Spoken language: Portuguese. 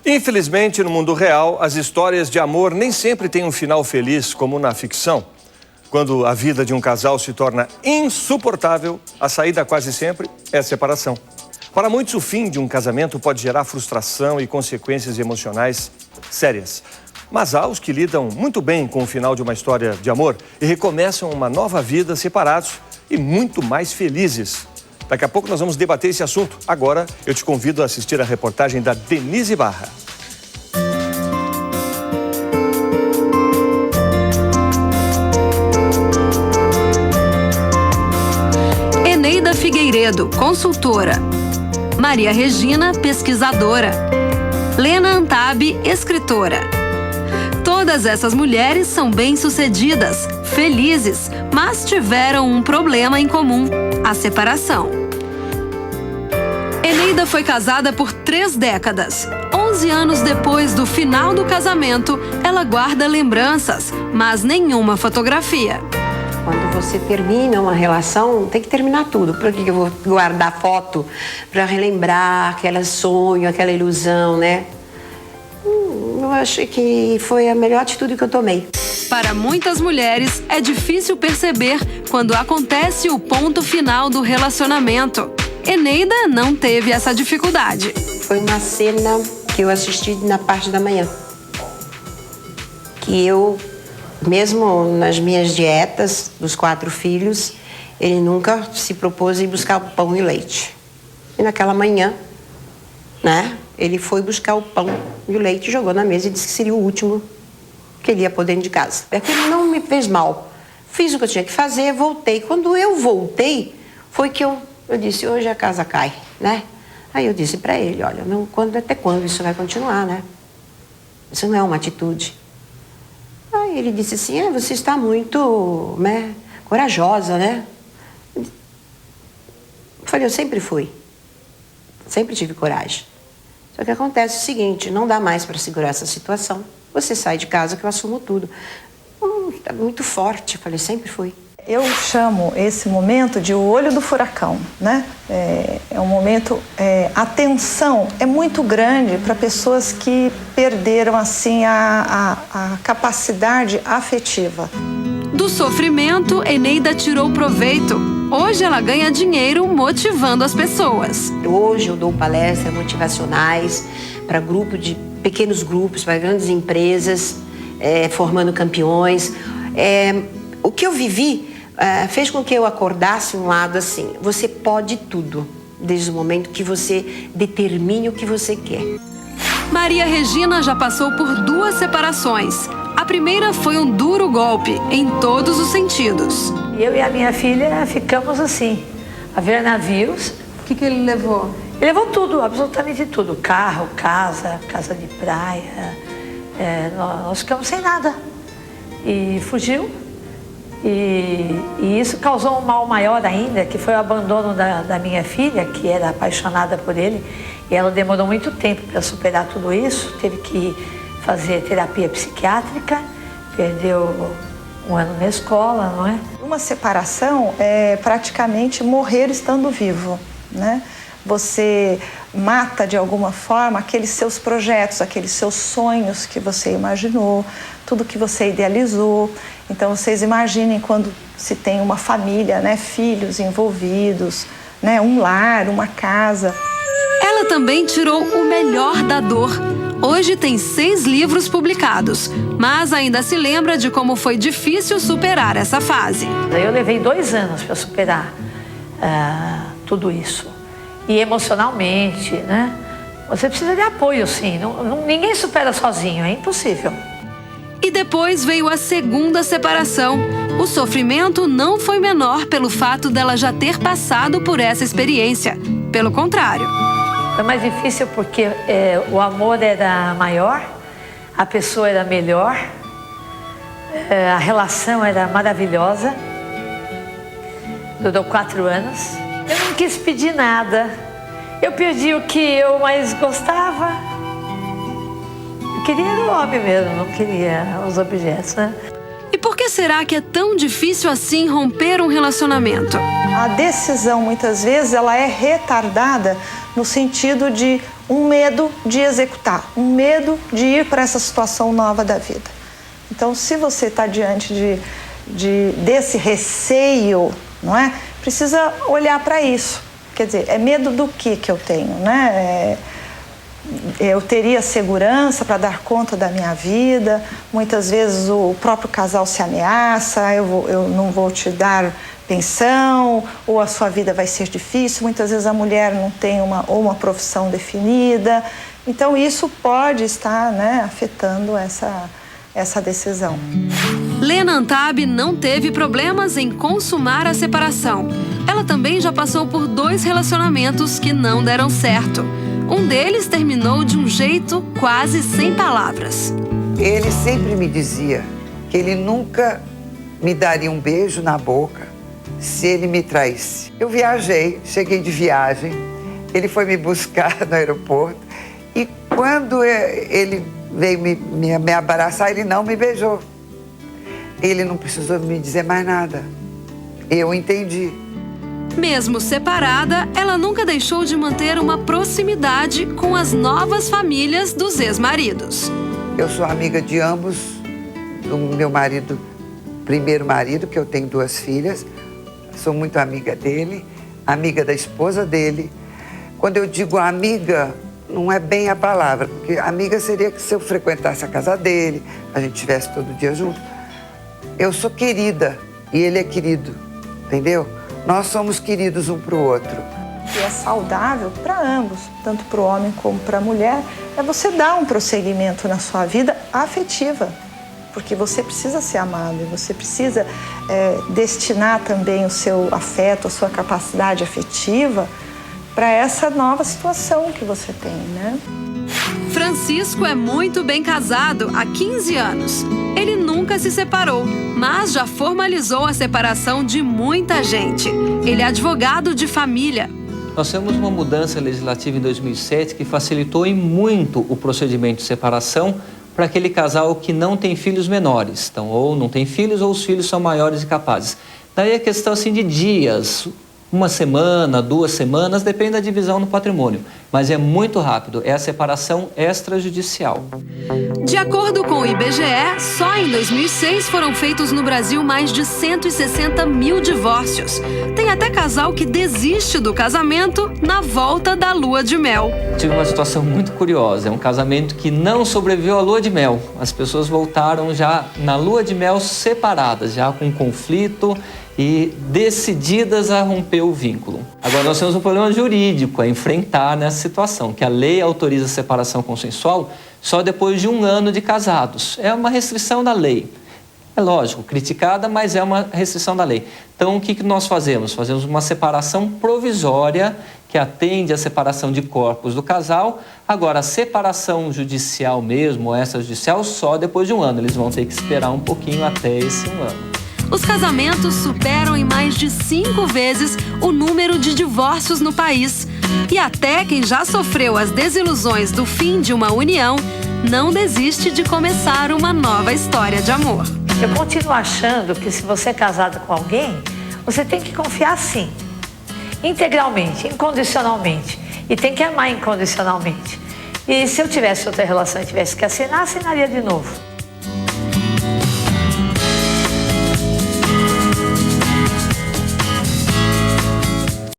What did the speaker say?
Infelizmente, no mundo real, as histórias de amor nem sempre têm um final feliz, como na ficção. Quando a vida de um casal se torna insuportável, a saída quase sempre é a separação. Para muitos, o fim de um casamento pode gerar frustração e consequências emocionais sérias. Mas há os que lidam muito bem com o final de uma história de amor e recomeçam uma nova vida separados e muito mais felizes. Daqui a pouco nós vamos debater esse assunto. Agora, eu te convido a assistir a reportagem da Denise Barra. Eneida Figueiredo, consultora. Maria Regina, pesquisadora. Lena Antabi, escritora. Todas essas mulheres são bem-sucedidas, felizes, mas tiveram um problema em comum: a separação. Eneida foi casada por 3 décadas. 11 anos depois do final do casamento, ela guarda lembranças, mas nenhuma fotografia. Quando você termina uma relação, tem que terminar tudo. Por que eu vou guardar foto? Para relembrar aquele sonho, aquela ilusão, né? Eu acho que foi a melhor atitude que eu tomei. Para muitas mulheres, é difícil perceber quando acontece o ponto final do relacionamento. Eneida não teve essa dificuldade. Foi uma cena que eu assisti na parte da manhã. Que eu, mesmo nas minhas dietas dos 4 filhos, ele nunca se propôs em buscar o pão e leite. E naquela manhã, né, ele foi buscar o pão e o leite, jogou na mesa e disse que seria o último que ele ia pôr dentro de casa. Aquilo não me fez mal. Fiz o que eu tinha que fazer, voltei. Quando eu voltei, foi que eu disse, hoje a casa cai, né? Aí eu disse para ele, olha, não, até quando isso vai continuar, né? Isso não é uma atitude. Aí ele disse assim, você está muito, né, corajosa, né? Eu falei, eu sempre fui. Sempre tive coragem. Só que acontece o seguinte, não dá mais para segurar essa situação. Você sai de casa que eu assumo tudo. Tá muito forte, eu falei, sempre fui. Eu chamo esse momento de o olho do furacão, né? É um momento, a tensão é muito grande para pessoas que perderam, assim, a capacidade afetiva. Do sofrimento, Eneida tirou proveito. Hoje ela ganha dinheiro motivando as pessoas. Hoje eu dou palestras motivacionais para pequenos grupos, para grandes empresas, formando campeões. O que eu vivi fez com que eu acordasse um lado assim, você pode tudo, desde o momento que você determine o que você quer. Maria Regina já passou por 2 separações. A primeira foi um duro golpe, em todos os sentidos. Eu e a minha filha ficamos assim, a ver navios. O que ele levou? Ele levou tudo, absolutamente tudo. Carro, casa de praia. Nós ficamos sem nada. E fugiu. E isso causou um mal maior ainda, que foi o abandono da minha filha, que era apaixonada por ele. E ela demorou muito tempo para superar tudo isso. Teve que fazer terapia psiquiátrica, perdeu 1 ano na escola, não é? Uma separação é praticamente morrer estando vivo, né? Você mata de alguma forma aqueles seus projetos, aqueles seus sonhos que você imaginou, tudo que você idealizou. Então vocês imaginem quando se tem uma família, né, filhos envolvidos, né, um lar, uma casa. Ela também tirou o melhor da dor. Hoje tem 6 livros publicados, mas ainda se lembra de como foi difícil superar essa fase. Eu levei 2 anos para superar tudo isso. E emocionalmente, né? Você precisa de apoio, sim. Ninguém supera sozinho, é impossível. E depois veio a segunda separação. O sofrimento não foi menor pelo fato dela já ter passado por essa experiência. Pelo contrário. Foi mais difícil porque o amor era maior, a pessoa era melhor, a relação era maravilhosa. Durou 4 anos. Eu não quis pedir nada. Eu perdi o que eu mais gostava. Eu queria o homem mesmo, não queria os objetos, né? E por que será que é tão difícil assim romper um relacionamento? A decisão, muitas vezes, ela é retardada no sentido de um medo de executar, um medo de ir para essa situação nova da vida. Então, se você está diante desse receio, não é? Precisa olhar para isso. Quer dizer, é medo do que eu tenho, né? Eu teria segurança para dar conta da minha vida. Muitas vezes o próprio casal se ameaça, eu não vou te dar pensão, ou a sua vida vai ser difícil. Muitas vezes a mulher não tem uma profissão definida. Então isso pode estar, né, afetando essa decisão. Lena Antabi não teve problemas em consumar a separação. Ela também já passou por 2 relacionamentos que não deram certo. Um deles terminou de um jeito quase sem palavras. Ele sempre me dizia que ele nunca me daria um beijo na boca se ele me traísse. Eu viajei, cheguei de viagem, ele foi me buscar no aeroporto e quando ele veio me abraçar, ele não me beijou. Ele não precisou me dizer mais nada. Eu entendi. Mesmo separada, ela nunca deixou de manter uma proximidade com as novas famílias dos ex-maridos. Eu sou amiga de ambos, do meu marido, primeiro marido, que eu tenho 2 filhas. Sou muito amiga dele, amiga da esposa dele. Quando eu digo amiga, não é bem a palavra, porque amiga seria que se eu frequentasse a casa dele, a gente estivesse todo dia junto. Eu sou querida e ele é querido, entendeu? Nós somos queridos um para o outro. O que é saudável para ambos, tanto para o homem como para a mulher, é você dar um prosseguimento na sua vida afetiva. Porque você precisa ser amado e você precisa destinar também o seu afeto, a sua capacidade afetiva para essa nova situação que você tem, né? Francisco é muito bem casado há 15 anos. Ele nunca se separou, mas já formalizou a separação de muita gente. Ele é advogado de família. Nós temos uma mudança legislativa em 2007 que facilitou em muito o procedimento de separação para aquele casal que não tem filhos menores. Então, ou não tem filhos ou os filhos são maiores e capazes. Daí a questão assim, de dias, 1 semana, 2 semanas, depende da divisão no patrimônio. Mas é muito rápido, é a separação extrajudicial. De acordo com o IBGE, só em 2006 foram feitos no Brasil mais de 160 mil divórcios. Tem até casal que desiste do casamento na volta da lua de mel. Tive uma situação muito curiosa, é um casamento que não sobreviveu à lua de mel. As pessoas voltaram já na lua de mel separadas, já com conflito e decididas a romper o vínculo. Agora nós temos um problema jurídico a enfrentar nessa situação, que a lei autoriza a separação consensual só depois de 1 ano de casados. É uma restrição da lei. É lógico, criticada, mas é uma restrição da lei. Então, o que nós fazemos? Fazemos uma separação provisória que atende à separação de corpos do casal. Agora, a separação judicial mesmo, ou extrajudicial, só depois de 1 ano. Eles vão ter que esperar um pouquinho até esse 1 ano. Os casamentos superam em mais de 5 vezes o número de divórcios no país. E até quem já sofreu as desilusões do fim de uma união, não desiste de começar uma nova história de amor. Eu continuo achando que se você é casado com alguém, você tem que confiar sim, integralmente, incondicionalmente. E tem que amar incondicionalmente. E se eu tivesse outra relação e tivesse que assinar, assinaria de novo.